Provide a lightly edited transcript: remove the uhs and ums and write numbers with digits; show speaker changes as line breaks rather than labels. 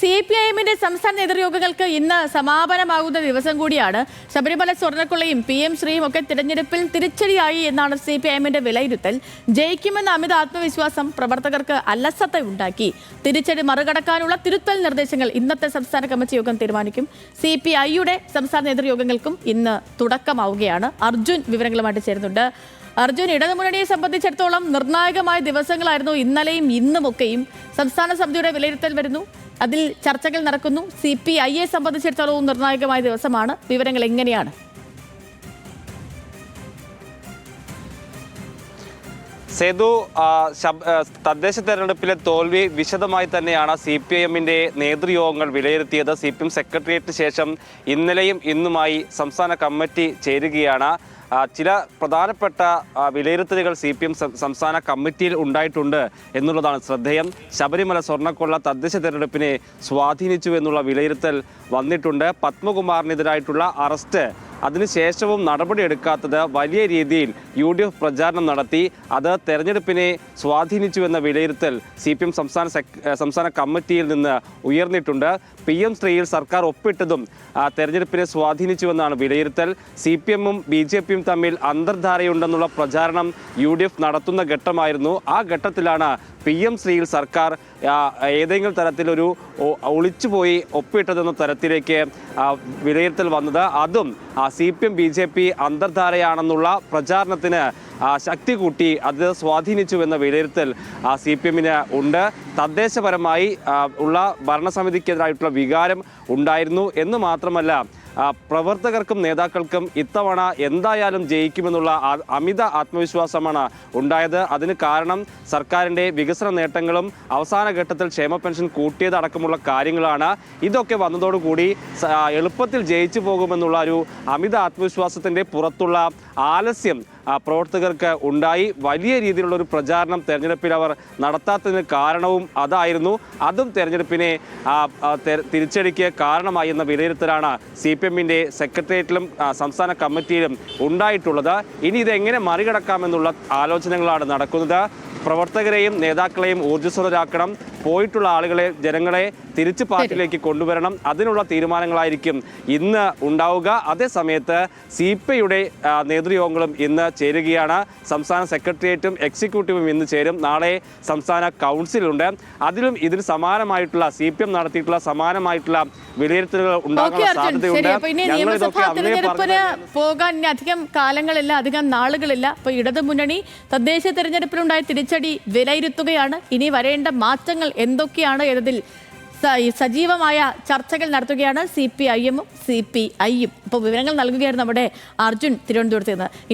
CPIM-ന്റെ സംസ്ഥാന നേതൃയോഗങ്ങൾക്ക് ഇന്ന് സമാപനമാകുന്ന ദിവസം കൂടിയാണ്. ശബരിമല സ്വർണ്ണക്കൊള്ളയും PM ശ്രീയും ഒക്കെ തിരഞ്ഞെടുപ്പിൽ തിരിച്ചടിയായി എന്നാണ് CPIM-ന്റെ വിലയിരുത്തൽ. ജയിക്കുമെന്ന അമിത ആത്മവിശ്വാസം പ്രവർത്തകർക്ക് അലസത ഉണ്ടാക്കി. തിരിച്ചടി മറികടക്കാനുള്ള തിരുത്തൽ നിർദ്ദേശങ്ങൾ ഇന്നത്തെ സംസ്ഥാന കമ്മിറ്റി യോഗം തീരുമാനിക്കും. CPI-യുടെ സംസ്ഥാന നേതൃയോഗങ്ങൾക്കും ഇന്ന് തുടക്കമാവുകയാണ്. അർജുൻ വിവരങ്ങളുമായിട്ട് ചേരുന്നുണ്ട്. അർജുൻ, ഇടതുമുന്നണിയെ സംബന്ധിച്ചിടത്തോളം നിർണായകമായ ദിവസങ്ങളായിരുന്നു ഇന്നലെയും ഇന്നുമൊക്കെയും. സംസ്ഥാന സമിതിയുടെ വിലയിരുത്തൽ വരുന്നു, അതിൽ ചർച്ചകൾ നടക്കുന്നു. CPI-യെ സംബന്ധിച്ചിടത്തോളം നിർണായകമായ ദിവസമാണ്. വിവരങ്ങൾ എങ്ങനെയാണ്?
സേതു, തദ്ദേശ തെരഞ്ഞെടുപ്പിലെ തോൽവി വിശദമായി തന്നെയാണ് CPIM-ന്റെ നേതൃയോഗങ്ങൾ വിലയിരുത്തിയത്. CPM സെക്രട്ടേറിയറ്റിന് ശേഷം ഇന്നലെയും ഇന്നുമായി സംസ്ഥാന കമ്മിറ്റി ചേരുകയാണ്. ചില പ്രധാനപ്പെട്ട വിലയിരുത്തലുകൾ CPM സംസ്ഥാന കമ്മിറ്റിയിൽ ഉണ്ടായിട്ടുണ്ട് എന്നുള്ളതാണ് ശ്രദ്ധേയം. ശബരിമല സ്വർണ്ണക്കൊള്ള തദ്ദേശ തെരഞ്ഞെടുപ്പിനെ സ്വാധീനിച്ചു എന്നുള്ള വിലയിരുത്തൽ വന്നിട്ടുണ്ട്. പത്മകുമാറിനെതിരായിട്ടുള്ള അറസ്റ്റ്, അതിനുശേഷവും നടപടിയെടുക്കാത്തത് വലിയ രീതിയിൽ UDF പ്രചാരണം നടത്തി, അത് തെരഞ്ഞെടുപ്പിനെ സ്വാധീനിച്ചു എന്ന വിലയിരുത്തൽ CPM സംസ്ഥാന കമ്മിറ്റിയിൽ നിന്ന് ഉയർന്നിട്ടുണ്ട്. PM ശ്രീയിൽ സർക്കാർ ഒപ്പിട്ടതും തെരഞ്ഞെടുപ്പിനെ സ്വാധീനിച്ചുവെന്നാണ് വിലയിരുത്തൽ. CPM-ഉം BJP-യും തമ്മിൽ അന്തർധാരയുണ്ടെന്നുള്ള പ്രചാരണം UDF നടത്തുന്ന ഘട്ടമായിരുന്നു. ആ ഘട്ടത്തിലാണ് PM ശ്രീയിൽ സർക്കാർ ഏതെങ്കിലും തരത്തിലൊരു ഒളിച്ചുപോയി ഒപ്പിട്ടതെന്ന തരത്തിലേക്ക് വിലയിരുത്തൽ വന്നത്. അതും CPM BJP അന്തർധാരയാണെന്നുള്ള പ്രചാരണത്തിന് ശക്തി കൂട്ടി, അത് സ്വാധീനിച്ചുവെന്ന വിലയിരുത്തൽ CPM-ന് ഉണ്ട്. തദ്ദേശപരമായി ഉള്ള ഭരണസമിതിക്കെതിരായിട്ടുള്ള വികാരം ഉണ്ടായിരുന്നു എന്ന് മാത്രമല്ല, പ്രവർത്തകർക്കും നേതാക്കൾക്കും ഇത്തവണ എന്തായാലും ജയിക്കുമെന്നുള്ള അമിത ആത്മവിശ്വാസമാണ് ഉണ്ടായത്. അതിന് കാരണം സർക്കാരിൻ്റെ വികസന നേട്ടങ്ങളും അവസാന ഘട്ടത്തിൽ ക്ഷേമ പെൻഷൻ കൂട്ടിയതടക്കമുള്ള കാര്യങ്ങളാണ്. ഇതൊക്കെ വന്നതോടുകൂടി എളുപ്പത്തിൽ ജയിച്ചു പോകുമെന്നുള്ള ഒരു അമിത ആത്മവിശ്വാസത്തിൻ്റെ പുറത്തുള്ള ആലസ്യം പ്രവർത്തകർക്ക് ഉണ്ടായി. വലിയ രീതിയിലുള്ള ഒരു പ്രചാരണം തെരഞ്ഞെടുപ്പിൽ അവർ നടത്താത്തതിന് കാരണവും അതായിരുന്നു. അതും തെരഞ്ഞെടുപ്പിനെ തിരിച്ചടിക്ക് കാരണമായി എന്ന വിലയിരുത്തലാണ് CPM-ന്റെ സെക്രട്ടേറിയറ്റിലും സംസ്ഥാന കമ്മിറ്റിയിലും ഉണ്ടായിട്ടുള്ളത്. ഇനി ഇതെങ്ങനെ മറികടക്കാമെന്നുള്ള ആലോചനകളാണ് നടക്കുന്നത്. പ്രവർത്തകരെയും നേതാക്കളെയും ഊർജ്ജസ്വലരാക്കണം, പോയിട്ടുള്ള ആളുകളെ, ജനങ്ങളെ തിരിച്ച് പാർട്ടിയിലേക്ക് കൊണ്ടുവരണം. അതിനുള്ള തീരുമാനങ്ങളായിരിക്കും ഇന്ന് ഉണ്ടാവുക. അതേസമയത്ത് CPI-യുടെ നേതൃയോഗങ്ങളും ഇന്ന് ചേരുകയാണ്. സംസ്ഥാന സെക്രട്ടേറിയറ്റും എക്സിക്യൂട്ടീവും ഇന്ന് ചേരും. നാളെ സംസ്ഥാന കൗൺസിലുണ്ട്. അതിലും ഇതിന് സമാനമായിട്ടുള്ള CPM നടത്തിയിട്ടുള്ള സമാനമായിട്ടുള്ള വിലയിരുത്തലുകൾ ഉണ്ടാകാനുള്ള സാധ്യതയുണ്ട്.
പോകാൻ അധികം കാലങ്ങളില്ല, അധികം നാളുകളില്ല. അപ്പോൾ ഇടതുമുന്നണി തദ്ദേശ തെരഞ്ഞെടുപ്പിലുണ്ടായ തിരിച്ചടി വിലയിരുത്തുകയാണ്. ഇനി വരേണ്ട മാറ്റങ്ങൾ എന്തൊക്കെയാണ് എന്നതിൽ സജീവമായ ചർച്ചകൾ നടത്തുകയാണ് CPIM-ഉം CPI-യും. ഇപ്പോൾ വിവരങ്ങൾ നൽകുകയായിരുന്നു നമ്മുടെ അർജുൻ തിരുവനന്തപുരത്ത് നിന്ന്.